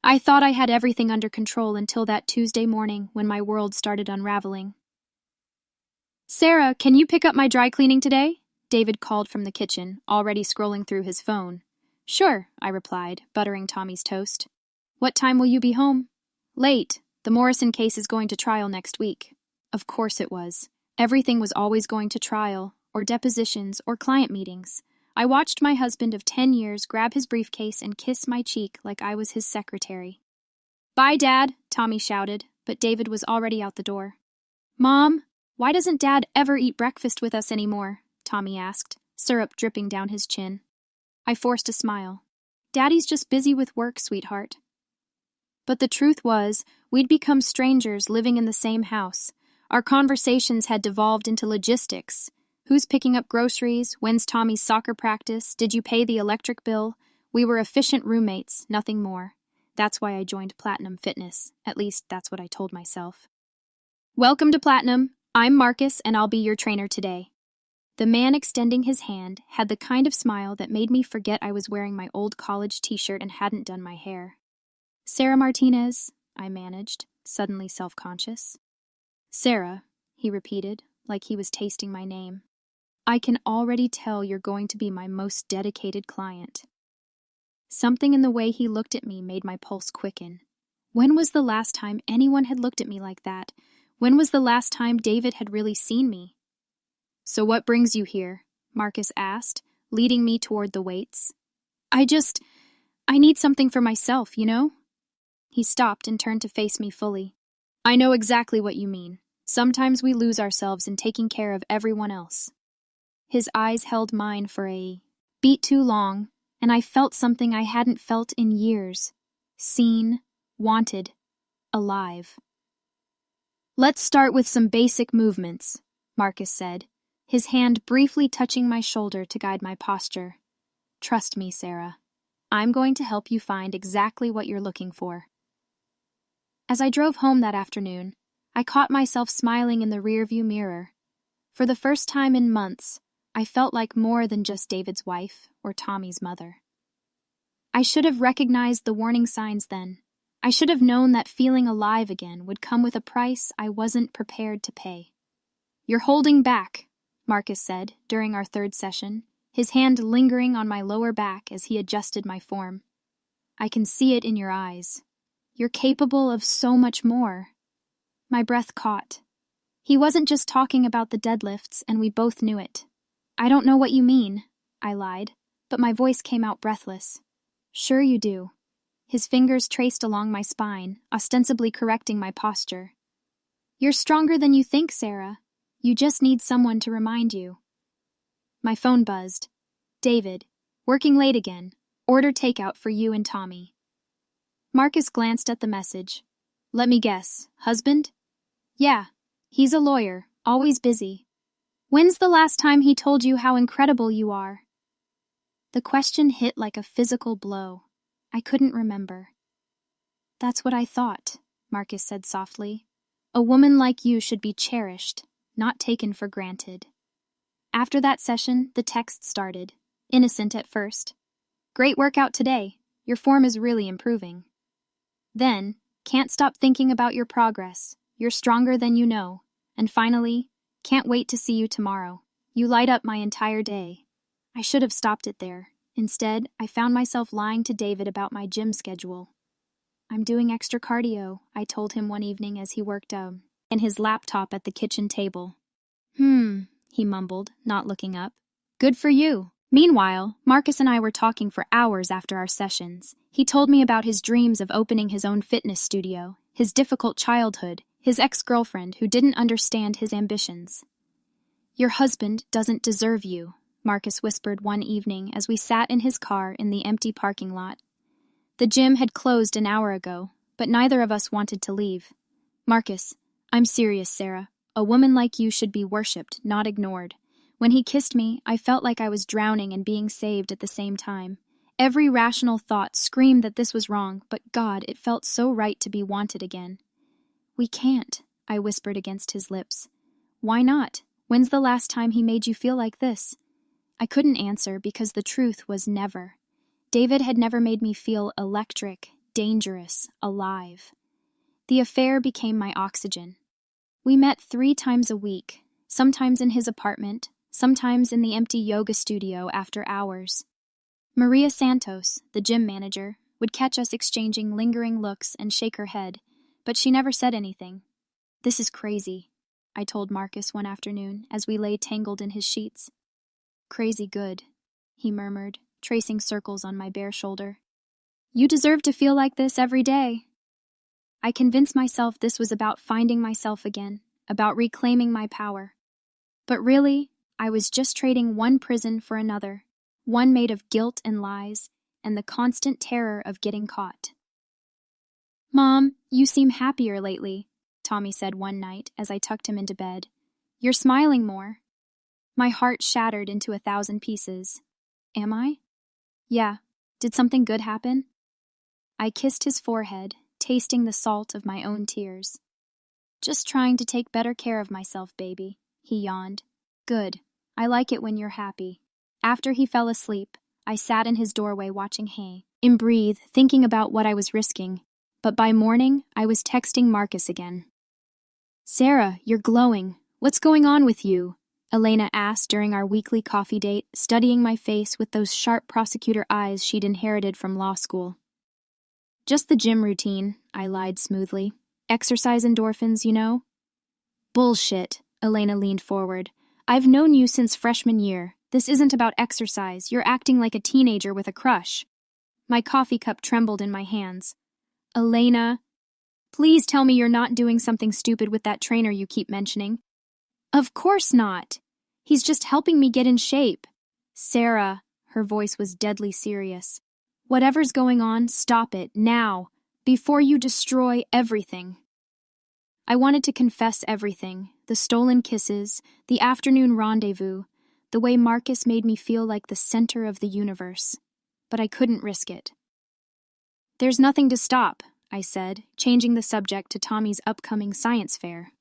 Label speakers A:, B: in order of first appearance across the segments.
A: I thought I had everything under control until that Tuesday morning when my world started unraveling. "Sarah, can you pick up my dry cleaning today?" David called from the kitchen, already scrolling through his phone. "Sure," I replied, buttering Tommy's toast. "What time will you be home?" "Late. The Morrison case is going to trial next week." Of course it was. Everything was always going to trial, or depositions, or client meetings. I watched my husband of 10 years grab his briefcase and kiss my cheek like I was his secretary. "Bye, Dad," Tommy shouted, but David was already out the door. "Mom, why doesn't Dad ever eat breakfast with us anymore?" Tommy asked, syrup dripping down his chin. I forced a smile. "Daddy's just busy with work, sweetheart." But the truth was, we'd become strangers living in the same house. Our conversations had devolved into logistics. Who's picking up groceries? When's Tommy's soccer practice? Did you pay the electric bill? We were efficient roommates, nothing more. That's why I joined Platinum Fitness. At least, that's what I told myself. "Welcome to Platinum. I'm Marcus, and I'll be your trainer today." The man extending his hand had the kind of smile that made me forget I was wearing my old college t-shirt and hadn't done my hair. "Sarah Martinez," I managed, suddenly self-conscious. "Sarah," he repeated, like he was tasting my name. "I can already tell you're going to be my most dedicated client." Something in the way he looked at me made my pulse quicken. When was the last time anyone had looked at me like that? When was the last time David had really seen me? "So what brings you here?" Marcus asked, leading me toward the weights. I need something for myself, you know?" He stopped and turned to face me fully. "I know exactly what you mean. Sometimes we lose ourselves in taking care of everyone else." His eyes held mine for a beat too long, and I felt something I hadn't felt in years. Seen, wanted, alive. "Let's start with some basic movements," Marcus said, his hand briefly touching my shoulder to guide my posture. "Trust me, Sarah. I'm going to help you find exactly what you're looking for." As I drove home that afternoon, I caught myself smiling in the rearview mirror. For the first time in months, I felt like more than just David's wife or Tommy's mother. I should have recognized the warning signs then. I should have known that feeling alive again would come with a price I wasn't prepared to pay. "You're holding back," Marcus said during our third session, his hand lingering on my lower back as he adjusted my form. "I can see it in your eyes. You're capable of so much more." My breath caught. He wasn't just talking about the deadlifts, and we both knew it. "I don't know what you mean," I lied, but my voice came out breathless. "Sure you do." His fingers traced along my spine, ostensibly correcting my posture. "You're stronger than you think, Sarah. You just need someone to remind you." My phone buzzed. "David, working late again. Order takeout for you and Tommy." Marcus glanced at the message. "Let me guess, husband?" "Yeah, he's a lawyer, always busy." "When's the last time he told you how incredible you are?" The question hit like a physical blow. I couldn't remember. "That's what I thought," Marcus said softly. "A woman like you should be cherished, not taken for granted." After that session, the text started, innocent at first. "Great workout today. Your form is really improving." Then, "Can't stop thinking about your progress. You're stronger than you know." And finally, "Can't wait to see you tomorrow. You light up my entire day." I should have stopped it there. Instead, I found myself lying to David about my gym schedule. "I'm doing extra cardio," I told him one evening as he worked in his laptop at the kitchen table. He mumbled, not looking up. "Good for you." Meanwhile, Marcus and I were talking for hours after our sessions. He told me about his dreams of opening his own fitness studio, his difficult childhood, his ex-girlfriend who didn't understand his ambitions. "Your husband doesn't deserve you," Marcus whispered one evening as we sat in his car in the empty parking lot. The gym had closed an hour ago, but neither of us wanted to leave. "Marcus, I'm serious, Sarah. A woman like you should be worshipped, not ignored." When he kissed me, I felt like I was drowning and being saved at the same time. Every rational thought screamed that this was wrong, but God, it felt so right to be wanted again. "We can't," I whispered against his lips. "Why not? When's the last time he made you feel like this?" I couldn't answer because the truth was never. David had never made me feel electric, dangerous, alive. The affair became my oxygen. We met 3 times a week, sometimes in his apartment, sometimes in the empty yoga studio after hours. Maria Santos, the gym manager, would catch us exchanging lingering looks and shake her head, but she never said anything. "This is crazy," I told Marcus one afternoon as we lay tangled in his sheets. "Crazy good," he murmured, tracing circles on my bare shoulder. "You deserve to feel like this every day." I convinced myself this was about finding myself again, about reclaiming my power. But really, I was just trading one prison for another, one made of guilt and lies, and the constant terror of getting caught. "Mom, you seem happier lately," Tommy said one night as I tucked him into bed. "You're smiling more." My heart shattered into 1,000 pieces. Am I? Yeah. Did something good happen? I kissed his forehead, tasting the salt of my own tears. "Just trying to take better care of myself, baby," he yawned. "Good. I like it when you're happy." After he fell asleep, I sat in his doorway watching Hay, in breathe, thinking about what I was risking. But by morning, I was texting Marcus again. "Sarah, you're glowing. What's going on with you?" Elena asked during our weekly coffee date, studying my face with those sharp prosecutor eyes she'd inherited from law school. "Just the gym routine," I lied smoothly. "Exercise endorphins, you know." "Bullshit," Elena leaned forward. "I've known you since freshman year. This isn't about exercise. You're acting like a teenager with a crush." My coffee cup trembled in my hands. "Elena, please tell me you're not doing something stupid with that trainer you keep mentioning." "Of course not. He's just helping me get in shape." "Sarah," her voice was deadly serious. "Whatever's going on, stop it, now, before you destroy everything." I wanted to confess everything, the stolen kisses, the afternoon rendezvous, the way Marcus made me feel like the center of the universe. But I couldn't risk it. "There's nothing to stop," I said, changing the subject to Tommy's upcoming science fair.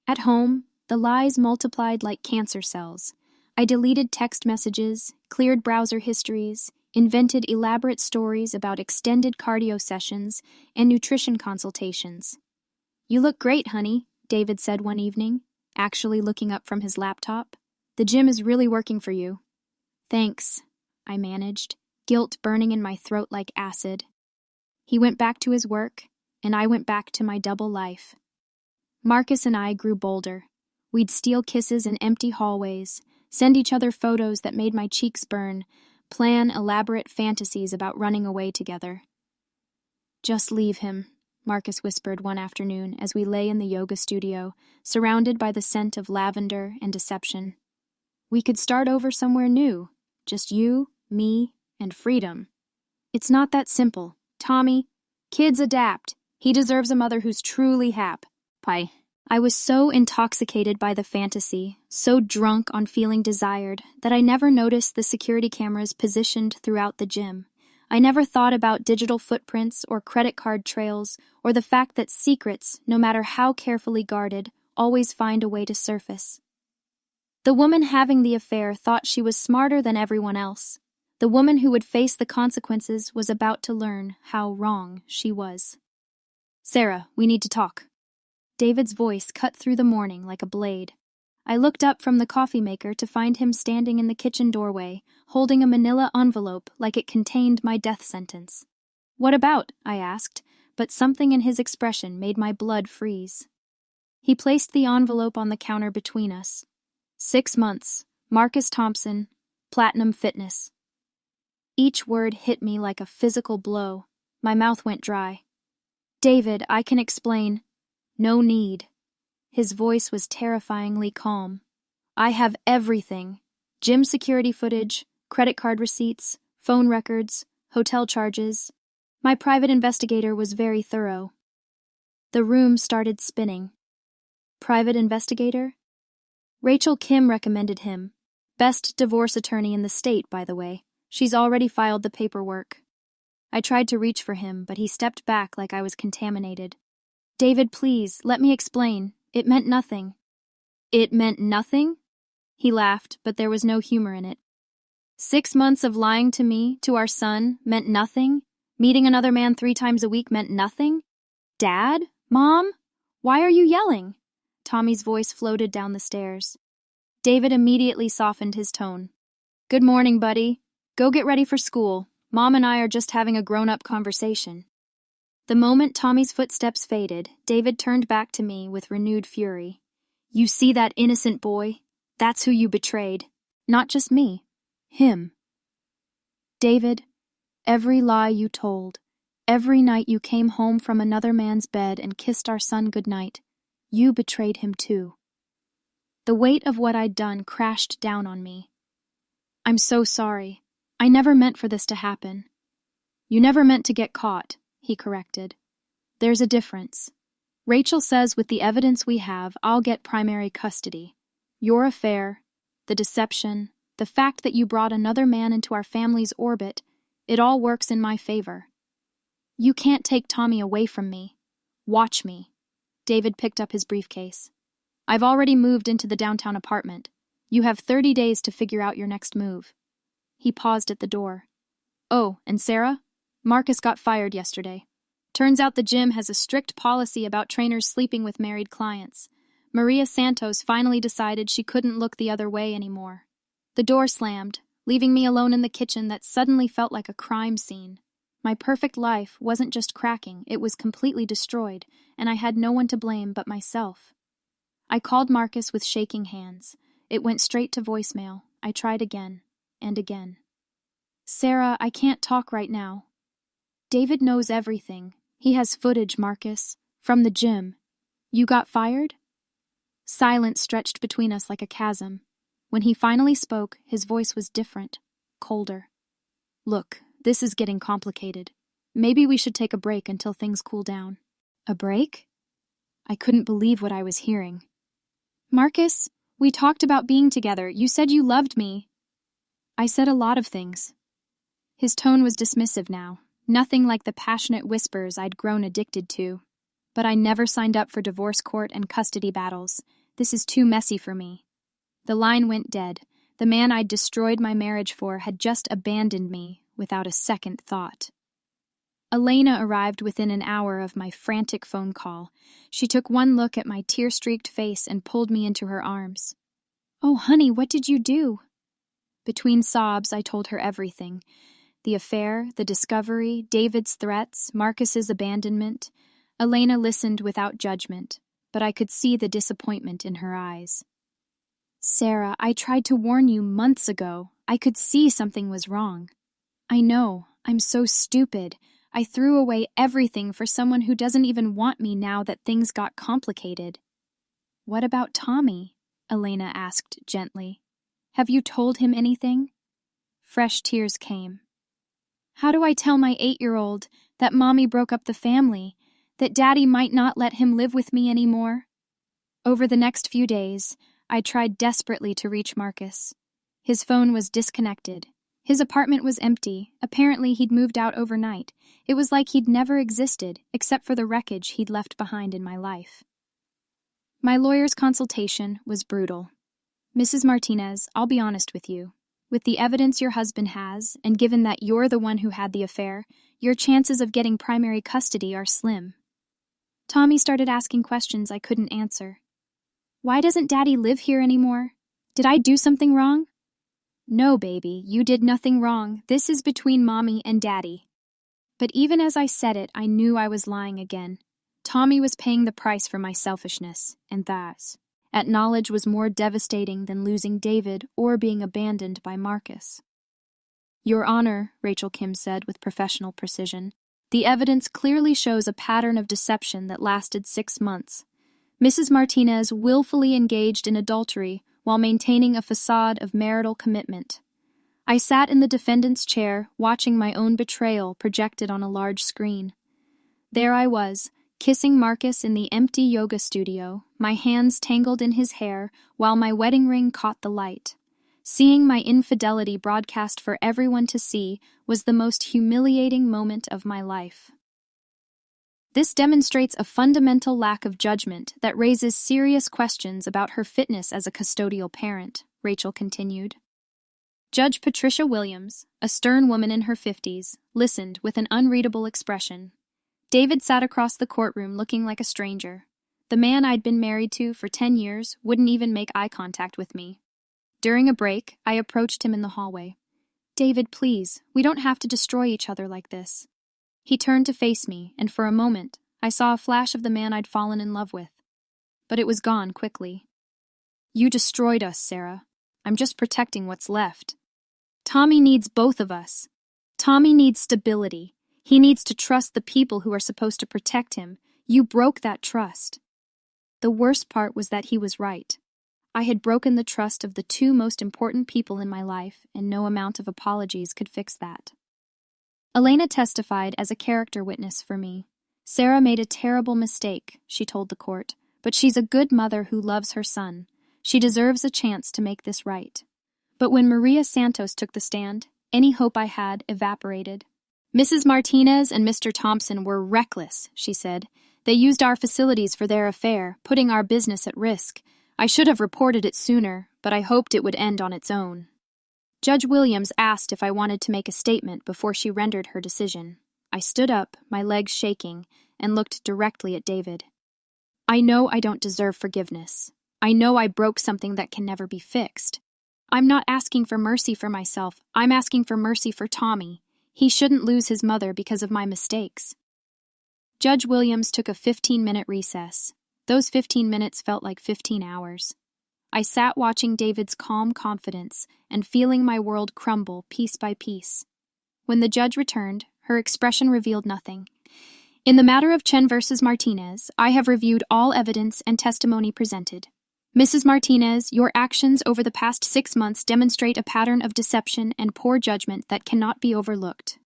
A: At home, the lies multiplied like cancer cells. I deleted text messages, cleared browser histories, invented elaborate stories about extended cardio sessions and nutrition consultations. "You look great, honey," David said one evening, actually looking up from his laptop. "The gym is really working for you." "Thanks," I managed, guilt burning in my throat like acid. He went back to his work, and I went back to my double life. Marcus and I grew bolder. We'd steal kisses in empty hallways, send each other photos that made my cheeks burn, plan elaborate fantasies about running away together. "Just leave him," Marcus whispered one afternoon as we lay in the yoga studio, surrounded by the scent of lavender and deception. "We could start over somewhere new, just you, me, and freedom." "It's not that simple. Tommy, kids adapt. He deserves a mother who's truly happy." I was so intoxicated by the fantasy, so drunk on feeling desired, that I never noticed the security cameras positioned throughout the gym. I never thought about digital footprints or credit card trails, or the fact that secrets, no matter how carefully guarded, always find a way to surface. The woman having the affair thought she was smarter than everyone else. The woman who would face the consequences was about to learn how wrong she was. "Sarah, we need to talk." David's voice cut through the morning like a blade. I looked up from the coffee maker to find him standing in the kitchen doorway, holding a manila envelope like it contained my death sentence. "What about?" I asked, but something in his expression made my blood freeze. He placed the envelope on the counter between us. 6 months, Marcus Thompson, Platinum Fitness. Each word hit me like a physical blow. My mouth went dry. "David, I can explain." "No need." His voice was terrifyingly calm. "I have everything. Gym security footage, credit card receipts, phone records, hotel charges. My private investigator was very thorough." The room started spinning. "Private investigator?" "Rachel Kim recommended him. Best divorce attorney in the state, by the way. She's already filed the paperwork." I tried to reach for him, but he stepped back like I was contaminated. "David, please, let me explain. It meant nothing." "It meant nothing?" He laughed, but there was no humor in it. 6 months of lying to me, to our son, meant nothing? Meeting another man 3 times a week meant nothing? Dad? Mom? Why are you yelling? Tommy's voice floated down the stairs. David immediately softened his tone. Good morning, buddy. Go get ready for school. Mom and I are just having a grown-up conversation. The moment Tommy's footsteps faded, David turned back to me with renewed fury. You see that innocent boy? That's who you betrayed. Not just me. Him. David, every lie you told, every night you came home from another man's bed and kissed our son goodnight, you betrayed him too. The weight of what I'd done crashed down on me. I'm so sorry. I never meant for this to happen. You never meant to get caught, he corrected. There's a difference. Rachel says with the evidence we have, I'll get primary custody. Your affair, the deception, the fact that you brought another man into our family's orbit, it all works in my favor. You can't take Tommy away from me. Watch me. David picked up his briefcase. I've already moved into the downtown apartment. You have 30 days to figure out your next move. He paused at the door. Oh, and Sarah? Marcus got fired yesterday. Turns out the gym has a strict policy about trainers sleeping with married clients. Maria Santos finally decided she couldn't look the other way anymore. The door slammed, leaving me alone in the kitchen that suddenly felt like a crime scene. My perfect life wasn't just cracking, it was completely destroyed, and I had no one to blame but myself. I called Marcus with shaking hands. It went straight to voicemail. I tried again, and again. Sarah, I can't talk right now. David knows everything. He has footage, Marcus. From the gym. You got fired? Silence stretched between us like a chasm. When he finally spoke, his voice was different, colder. Look, this is getting complicated. Maybe we should take a break until things cool down. A break? I couldn't believe what I was hearing. Marcus, we talked about being together. You said you loved me. I said a lot of things. His tone was dismissive now, nothing like the passionate whispers I'd grown addicted to. But I never signed up for divorce court and custody battles. This is too messy for me. The line went dead. The man I'd destroyed my marriage for had just abandoned me without a second thought. Elena arrived within an hour of my frantic phone call. She took one look at my tear-streaked face and pulled me into her arms. Oh, honey, what did you do? Between sobs, I told her everything. The affair, the discovery, David's threats, Marcus's abandonment. Elena listened without judgment, but I could see the disappointment in her eyes. Sarah, I tried to warn you months ago. I could see something was wrong. I know, I'm so stupid. I threw away everything for someone who doesn't even want me now that things got complicated. What about Tommy? Elena asked gently. Have you told him anything? Fresh tears came. How do I tell my 8-year-old that Mommy broke up the family, that Daddy might not let him live with me anymore? Over the next few days, I tried desperately to reach Marcus. His phone was disconnected. His apartment was empty. Apparently he'd moved out overnight. It was like he'd never existed, except for the wreckage he'd left behind in my life. My lawyer's consultation was brutal. Mrs. Martinez, I'll be honest with you. With the evidence your husband has, and given that you're the one who had the affair, your chances of getting primary custody are slim. Tommy started asking questions I couldn't answer. Why doesn't Daddy live here anymore? Did I do something wrong? No, baby, you did nothing wrong. This is between Mommy and Daddy. But even as I said it, I knew I was lying again. Tommy was paying the price for my selfishness, and that knowledge was more devastating than losing David or being abandoned by Marcus. Your Honor, Rachel Kim said with professional precision, the evidence clearly shows a pattern of deception that lasted 6 months. Mrs. Martinez willfully engaged in adultery while maintaining a facade of marital commitment. I sat in the defendant's chair, watching my own betrayal projected on a large screen. There I was, kissing Marcus in the empty yoga studio, my hands tangled in his hair while my wedding ring caught the light. Seeing my infidelity broadcast for everyone to see was the most humiliating moment of my life. This demonstrates a fundamental lack of judgment that raises serious questions about her fitness as a custodial parent, Rachel continued. Judge Patricia Williams, a stern woman in her 50s, listened with an unreadable expression. David sat across the courtroom looking like a stranger. The man I'd been married to for 10 years wouldn't even make eye contact with me. During a break, I approached him in the hallway. "David, please, we don't have to destroy each other like this." He turned to face me, and for a moment, I saw a flash of the man I'd fallen in love with. But it was gone quickly. "You destroyed us, Sarah. I'm just protecting what's left. Tommy needs both of us. Tommy needs stability. He needs to trust the people who are supposed to protect him. You broke that trust." The worst part was that he was right. I had broken the trust of the two most important people in my life, and no amount of apologies could fix that. Elena testified as a character witness for me. "Sarah made a terrible mistake," she told the court, "but she's a good mother who loves her son. She deserves a chance to make this right." But when Maria Santos took the stand, any hope I had evaporated. "Mrs. Martinez and Mr. Thompson were reckless," she said. "They used our facilities for their affair, putting our business at risk. I should have reported it sooner, but I hoped it would end on its own." Judge Williams asked if I wanted to make a statement before she rendered her decision. I stood up, my legs shaking, and looked directly at David. "I know I don't deserve forgiveness. I know I broke something that can never be fixed. I'm not asking for mercy for myself. I'm asking for mercy for Tommy. He shouldn't lose his mother because of my mistakes." Judge Williams took a 15-minute recess. Those 15 minutes felt like 15 hours. I sat watching David's calm confidence and feeling my world crumble piece by piece. When the judge returned, her expression revealed nothing. "In the matter of Chen versus Martinez, I have reviewed all evidence and testimony presented. Mrs. Martinez, your actions over the past 6 months demonstrate a pattern of deception and poor judgment that cannot be overlooked."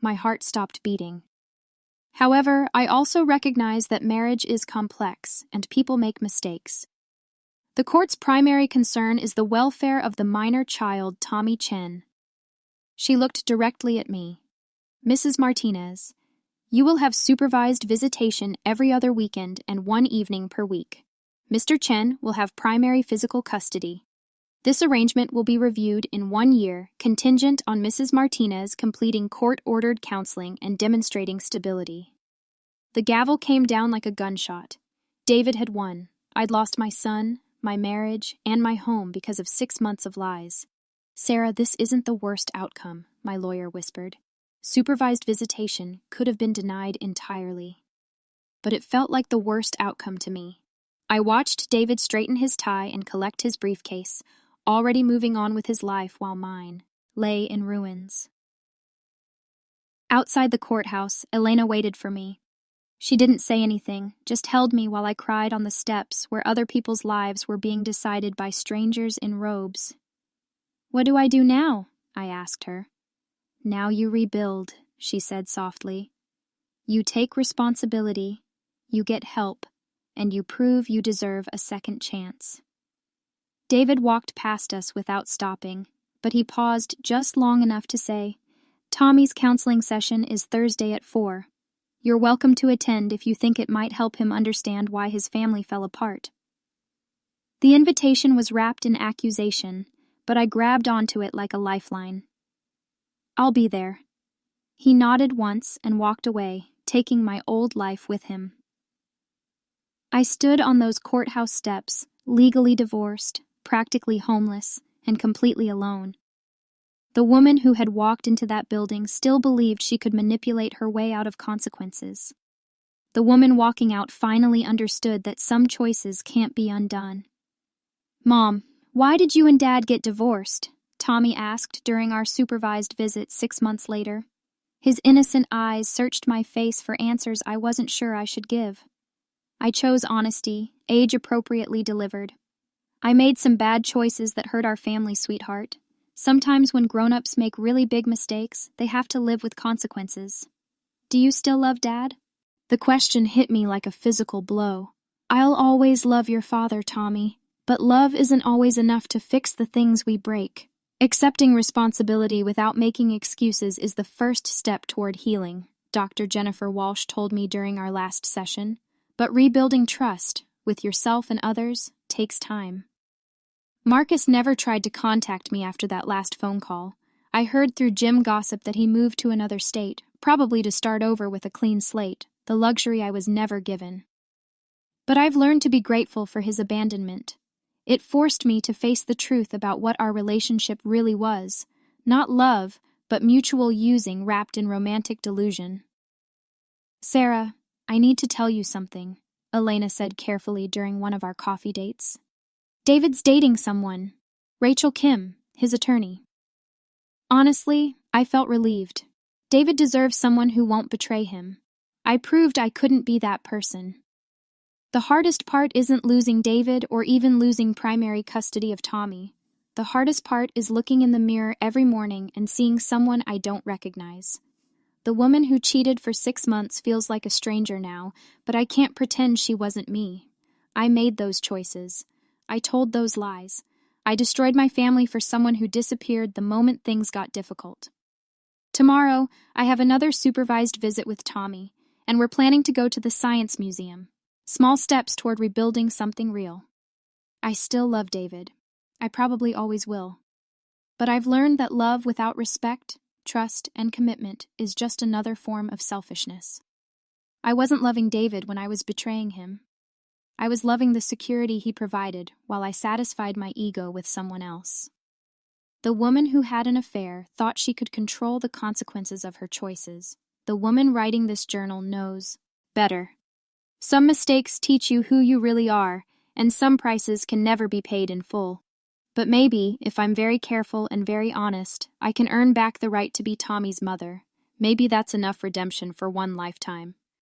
A: My heart stopped beating. However, I also recognize that marriage is complex and people make mistakes. The court's primary concern is the welfare of the minor child, Tommy Chen. She looked directly at me. "Mrs. Martinez, you will have supervised visitation every other weekend and 1 evening per week. Mr. Chen will have primary physical custody. This arrangement will be reviewed in 1 year, contingent on Mrs. Martinez completing court-ordered counseling and demonstrating stability." The gavel came down like a gunshot. David had won. I'd lost my son, my marriage, and my home because of 6 months of lies. "Sarah, this isn't the worst outcome," my lawyer whispered. "Supervised visitation could have been denied entirely." But it felt like the worst outcome to me. I watched David straighten his tie and collect his briefcase, already moving on with his life while mine lay in ruins. Outside the courthouse, Elena waited for me. She didn't say anything, just held me while I cried on the steps where other people's lives were being decided by strangers in robes. "What do I do now?" I asked her. "Now you rebuild," she said softly. "You take responsibility, you get help, and you prove you deserve a second chance." David walked past us without stopping, but he paused just long enough to say, "Tommy's counseling session is Thursday at 4. You're welcome to attend if you think it might help him understand why his family fell apart." The invitation was wrapped in accusation, but I grabbed onto it like a lifeline. "I'll be there." He nodded once and walked away, taking my old life with him. I stood on those courthouse steps, legally divorced, practically homeless, and completely alone. The woman who had walked into that building still believed she could manipulate her way out of consequences. The woman walking out finally understood that some choices can't be undone. "Mom, why did you and Dad get divorced?" Tommy asked during our supervised visit 6 months later. His innocent eyes searched my face for answers I wasn't sure I should give. I chose honesty, age-appropriately delivered. "I made some bad choices that hurt our family, sweetheart. Sometimes when grown-ups make really big mistakes, they have to live with consequences. Do you still love Dad?" The question hit me like a physical blow. "I'll always love your father, Tommy, but love isn't always enough to fix the things we break. Accepting responsibility without making excuses is the first step toward healing," Dr. Jennifer Walsh told me during our last session. "But rebuilding trust, with yourself and others, takes time." Marcus never tried to contact me after that last phone call. I heard through gym gossip that he moved to another state, probably to start over with a clean slate, the luxury I was never given. But I've learned to be grateful for his abandonment. It forced me to face the truth about what our relationship really was. Not love, but mutual using wrapped in romantic delusion. "Sarah, I need to tell you something," Elena said carefully during one of our coffee dates. "David's dating someone. Rachel Kim, his attorney." Honestly, I felt relieved. David deserves someone who won't betray him. I proved I couldn't be that person. The hardest part isn't losing David or even losing primary custody of Tommy. The hardest part is looking in the mirror every morning and seeing someone I don't recognize. The woman who cheated for 6 months feels like a stranger now, but I can't pretend she wasn't me. I made those choices. I told those lies. I destroyed my family for someone who disappeared the moment things got difficult. Tomorrow, I have another supervised visit with Tommy, and we're planning to go to the Science Museum. Small steps toward rebuilding something real. I still love David. I probably always will. But I've learned that love without respect, trust, and commitment is just another form of selfishness. I wasn't loving David when I was betraying him. I was loving the security he provided while I satisfied my ego with someone else. The woman who had an affair thought she could control the consequences of her choices. The woman writing this journal knows better. Some mistakes teach you who you really are, and some prices can never be paid in full. But maybe, if I'm very careful and very honest, I can earn back the right to be Tommy's mother. Maybe that's enough redemption for one lifetime.